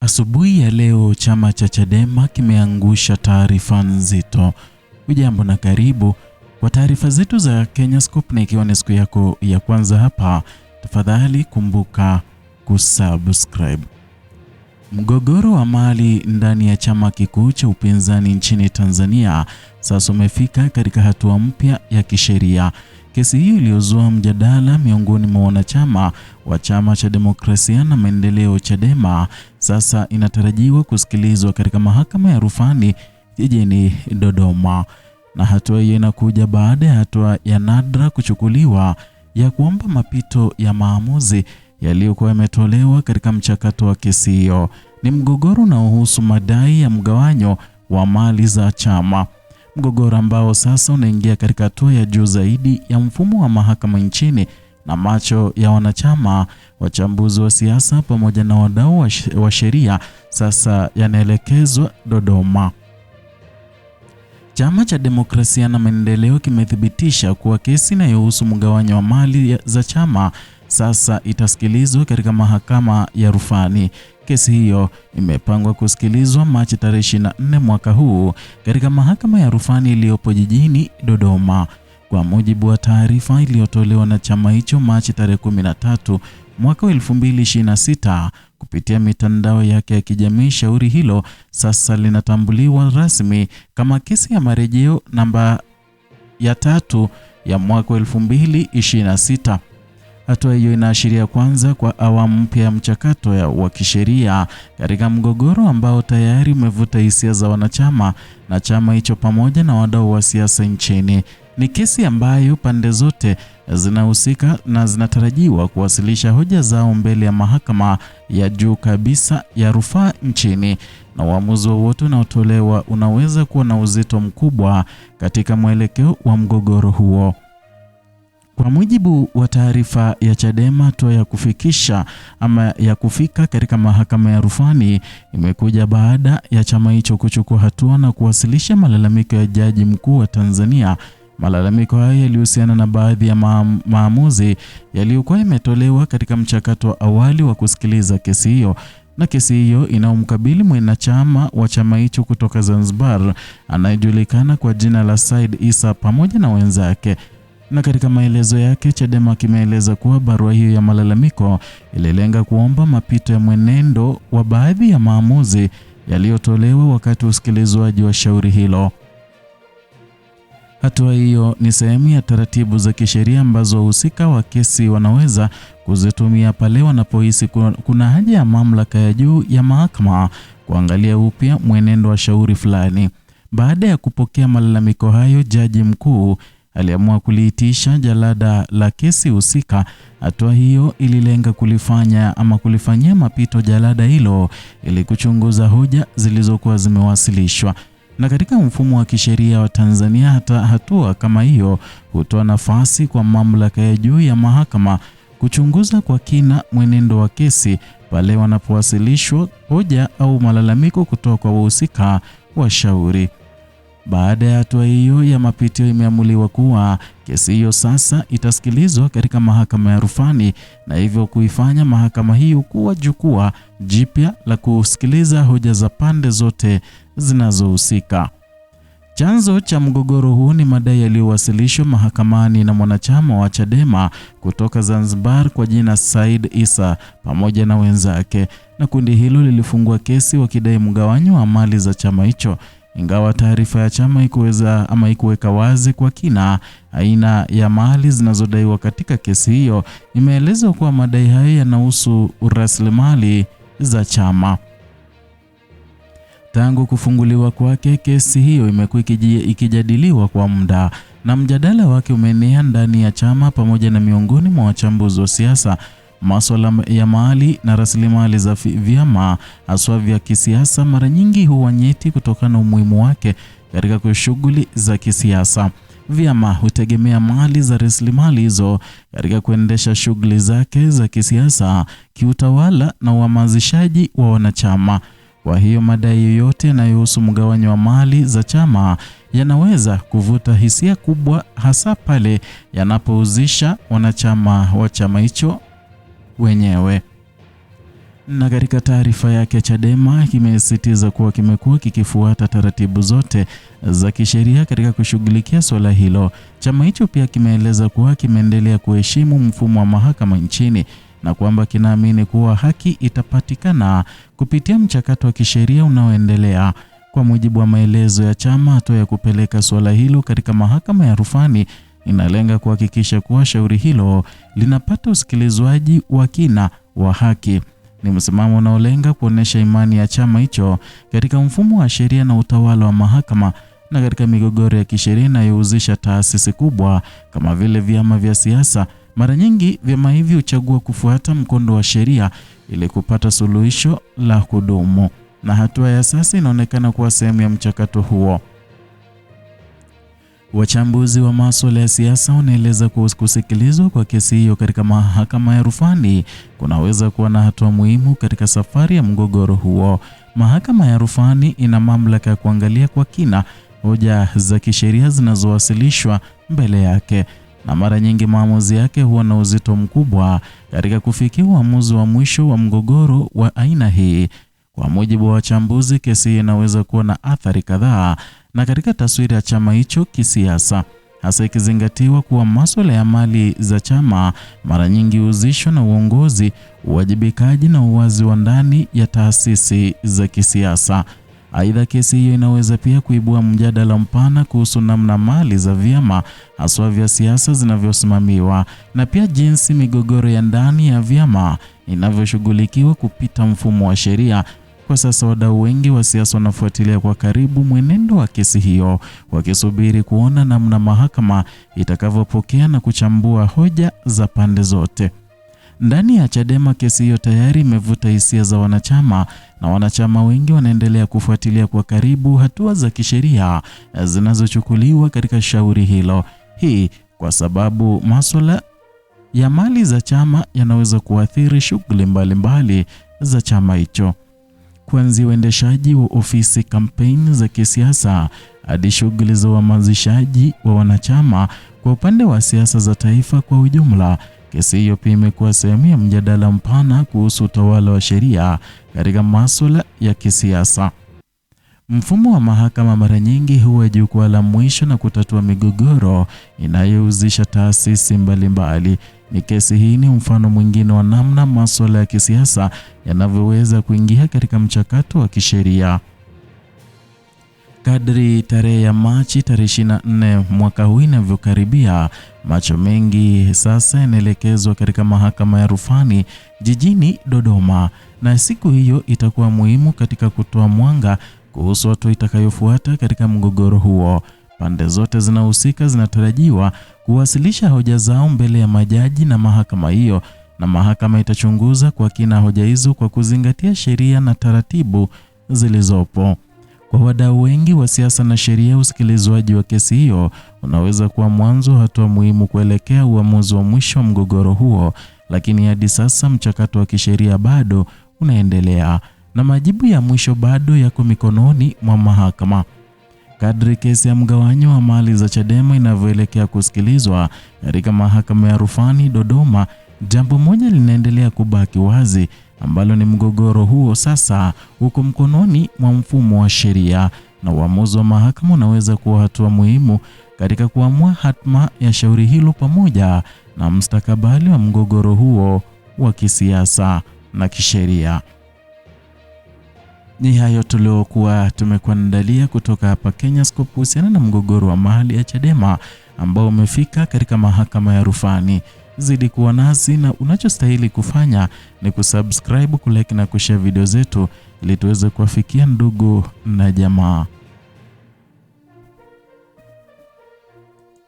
Asubuhi ya leo chama cha Chadema kimeangusha taarifa nzito. Hujambo na karibu kwa taarifa zetu za Kenyascope, na ikiwa ni siku yako ya kwanza hapa, tafadhali kumbuka kusubscribe. Mgogoro wa mali ndani ya chama kikuu cha upinzani nchini Tanzania sasa umefika katika hatua mpya ya kisheria. Kesi hiyo iliyozua mjadala miongoni mwa wanachama wa Chama cha Demokrasia na Maendeleo Chadema sasa inatarajiwa kusikilizwa katika mahakama ya rufani jijini Dodoma. Na hatua hiyo inakuja baada ya hatua ya nadra kuchukuliwa ya kuomba mapito ya maamuzi yaliyokuwa yametolewa katika mchakato wa kesi hiyo. Ni mgogoro unaohusu madai ya mgawanyo wa mali za chama. Mgogoro ambao sasa unaingia katika hatua ya juu zaidi ya mfumo wa mahakama nchini, na macho ya wanachama, wachambuzi wa siasa pamoja na wadau wa sheria sasa yanaelekezwa Dodoma. Chama cha Demokrasia na Maendeleo kimethibitisha kuwa kesi inayohusu mgawanyo wa mali za chama sasa itasikilizwa katika mahakama ya rufani. Kesi hiyo imepangwa kusikilizwa Machi tarehe 24 mwaka huu katika mahakama ya rufani iliyopo jijini Dodoma. Kwa mujibu wa taarifa iliyotolewa na chama hicho Machi tarehe 13 mwaka 2026 kupitia mitandao yake ya kijamii, shauri hilo sasa linatambuliwa rasmi kama kesi ya marejeo namba ya 3 ya mwaka 2026. Hatua hiyo inaashiria kwanza kwa awamu mpya ya mchakato wa kisheria katika mgogoro ambao tayari umevuta hisia za wanachama na chama hicho pamoja na wadau wa siasa nchini. Ni kesi ambayo pande zote zinahusika na zinatarajiwa kuwasilisha hoja zao mbele ya mahakama ya juu kabisa ya rufaa nchini, na uamuzi wowote unaotolewa unaweza kuwa na uzito mkubwa katika mwelekeo wa mgogoro huo. Kwa mujibu wa taarifa ya Chadema, hatua ya kufika katika mahakama ya rufani imekuja baada ya chama hicho kuchukua hatua na kuwasilisha malalamiko ya Jaji Mkuu wa Tanzania. Malalamiko hayo yalihusiana na baadhi ya maamuzi yaliyokuwa yametolewa katika mchakato wa awali wa kusikiliza kesi hiyo. Na kesi hiyo inaomkabili mwanachama wa chama hicho kutoka Zanzibar anayejulikana kwa jina la Said Issa pamoja na wenzake. Na katika maelezo yake, Chadema kimeeleza kuwa barua hiyo ya malalamiko ililenga kuomba mapito ya mwenendo wa baadhi ya maamuzi yaliyotolewa wakati wa usikilizwaji wa shauri hilo. Hatua hiyo ni sehemu ya taratibu za kisheria ambazo wahusika wa kesi wanaweza kuzitumia pale wanapohisi kuna haja ya mamlaka ya juu ya mahakama kuangalia upya mwenendo wa shauri fulani. Baada ya kupokea malalamiko hayo, Jaji Mkuu aliamua kuliitisha jalada la kesi husika. Hatua hiyo ililenga kulifanyia mapito jalada hilo ili kuchunguza hoja zilizokuwa zimewasilishwa. Na katika mfumo wa kisheria wa Tanzania, hatua kama hiyo hutoa nafasi kwa mamlaka ya juu ya mahakama kuchunguza kwa kina mwenendo wa kesi pale wanapowasilishwa hoja au malalamiko kutoka kwa wahusika wa shauri. Baada ya hatua hiyo ya mapitio, imeamuliwa kuwa kesi hiyo sasa itasikilizwa katika mahakama ya rufani, na hivyo kuifanya mahakama hiyo kuwa jukwaa jipya la kusikiliza hoja za pande zote zinazohusika. Chanzo cha mgogoro huu ni madai yaliyowasilishwa mahakamani na mwanachama wa Chadema kutoka Zanzibar kwa jina Said Issa pamoja na wenzake, na kundi hilo lilifungua kesi wakidai mgawanyo wa mali za chama hicho. Ingawa taarifa ya chama ikuweka wazi kwa kina aina ya mali zinazodaiwa katika kesi hiyo, imeelezwa kuwa madai hayo yanahusu rasilimali za chama. Tangu kufunguliwa kwake, kesi hiyo imekuwa ikijadiliwa kwa muda, na mjadala wake umeenea ndani ya chama pamoja na miongoni mwa wachambuzi wa siasa. Masuala ya mali na rasilimali za vyama haswa vya kisiasa mara nyingi huwa nyeti kutokana na umuhimu wake katika shughuli za kisiasa. Vyama hutegemea mali za rasilimali hizo katika kuendesha shughuli zake za kisiasa, kiutawala na uhamasishaji wa wanachama. Kwa hiyo madai yoyote yanayohusu mgawanyo wa mali za chama yanaweza kuvuta hisia kubwa, hasa pale yanapohusisha wanachama wa chama hicho wenyewe. Na katika taarifa yake, Chadema kimesisitiza kuwa kimekuwa kikifuata taratibu zote za kisheria katika kushughulikia swala hilo. Chama hicho pia kimeeleza kuwa kimeendelea kuheshimu mfumo wa mahakama nchini na kwamba kinaamini kuwa haki itapatikana kupitia mchakato wa kisheria unaoendelea. Kwa mujibu wa maelezo ya chama, hatua ya kupeleka swala hilo katika mahakama ya rufani inalenga kuhakikisha kuwa shauri hilo linapata usikilizwaji wa kina wa haki. Ni msimamo unaolenga kuonesha imani ya chama hicho katika mfumo wa sheria na utawala wa mahakama na katika migogoro ya kisheria inayohusisha taasisi kubwa kama vile vyama vya siasa. Mara nyingi vyama hivi huchagua kufuata mkondo wa sheria ili kupata suluhisho la kudumu, na hatua ya sasa inaonekana kuwa sehemu ya mchakato huo. Wachambuzi wa masuala ya siasa wanaeleza kuwa kusikilizwa kwa kesi hiyo katika mahakama ya rufani kunaweza kuwa na hatua muhimu katika safari ya mgogoro huo. Mahakama ya rufani ina mamlaka ya kuangalia kwa kina hoja za kisheria zinazowasilishwa mbele yake, na mara nyingi maamuzi yake huwa na uzito mkubwa katika kufikia uamuzi wa mwisho wa mgogoro wa aina hii. Kwa mujibu wa wachambuzi, kesi hii inaweza kuwa na athari kadhaa na katika taswira ya chama hicho kisiasa, hasa ikizingatiwa kuwa masuala ya mali za chama mara nyingi huzishwa na uongozi, uwajibikaji na uwazi wa ndani ya taasisi za kisiasa. Aidha, kesi hiyo inaweza pia kuibua mjadala mpana kuhusu namna mali za vyama haswa vya siasa zinavyosimamiwa na pia jinsi migogoro ya ndani ya vyama inavyoshughulikiwa kupita mfumo wa sheria. Kwa sasa wadau wengi wa siasa wanafuatilia kwa karibu mwenendo wa kesi hiyo, wakisubiri kuona namna mahakama itakavyopokea na kuchambua hoja za pande zote. Ndani ya Chadema, kesi hiyo tayari imevuta hisia za wanachama, na wanachama wengi wanaendelea kufuatilia kwa karibu hatua za kisheria zinazochukuliwa katika shauri hilo. Hii kwa sababu masuala ya mali za chama yanaweza kuathiri shughuli mbalimbali za chama hicho, kuanzia uendeshaji wa ofisi, kampeni za kisiasa hadi shughuli za uhamasishaji wa wanachama. Kwa upande wa siasa za taifa kwa ujumla, kesi hiyo pia imekuwa sehemu ya mjadala mpana kuhusu utawala wa sheria katika masuala ya kisiasa. Mfumo wa mahakama mara nyingi huwa jukwaa la mwisho na kutatua migogoro inayohusisha taasisi mbalimbali. Ni kesi hii ni mfano mwingine wa namna masuala ya kisiasa yanavyoweza kuingia katika mchakato wa kisheria. Kadri tarehe ya Machi 24 mwaka huu inavyokaribia, macho mengi sasa yanaelekezwa katika mahakama ya rufani jijini Dodoma, na siku hiyo itakuwa muhimu katika kutoa mwanga kuhusu hatua itakayofuata katika mgogoro huo. Pande zote zinahusika zinatarajiwa kuwasilisha hoja zao mbele ya majaji na mahakama hiyo, na mahakama itachunguza kwa kina hoja hizo kwa kuzingatia sheria na taratibu zilizopo. Kwa wadau wengi wa siasa na sheria, usikilizwaji wa kesi hiyo unaweza kuwa mwanzo wa hatua muhimu kuelekea uamuzi wa mwisho wa mgogoro huo, lakini hadi sasa mchakato wa kisheria bado unaendelea na majibu ya mwisho bado yako mikononi mwa mahakama. Kadri kesi ya mgawanyo wa mali za Chadema inavyoelekea kusikilizwa katika mahakama ya rufani Dodoma, jambo moja linaendelea kubaki wazi, ambalo ni mgogoro huo sasa uko mkononi mwa mfumo wa sheria, na uamuzi wa mahakama unaweza kuwa hatua muhimu katika kuamua hatma ya shauri hilo pamoja na mustakabali wa mgogoro huo wa kisiasa na kisheria. Ni hayo tuliokuwa tumekuandalia kutoka hapa Kenyascope kuhusiana na mgogoro wa mali ya Chadema ambao umefika katika mahakama ya rufani. Zidi kuwa nasi, na unachostahili kufanya ni kusubscribe, kulike na kushare video zetu ili tuweze kuwafikia ndugu na jamaa.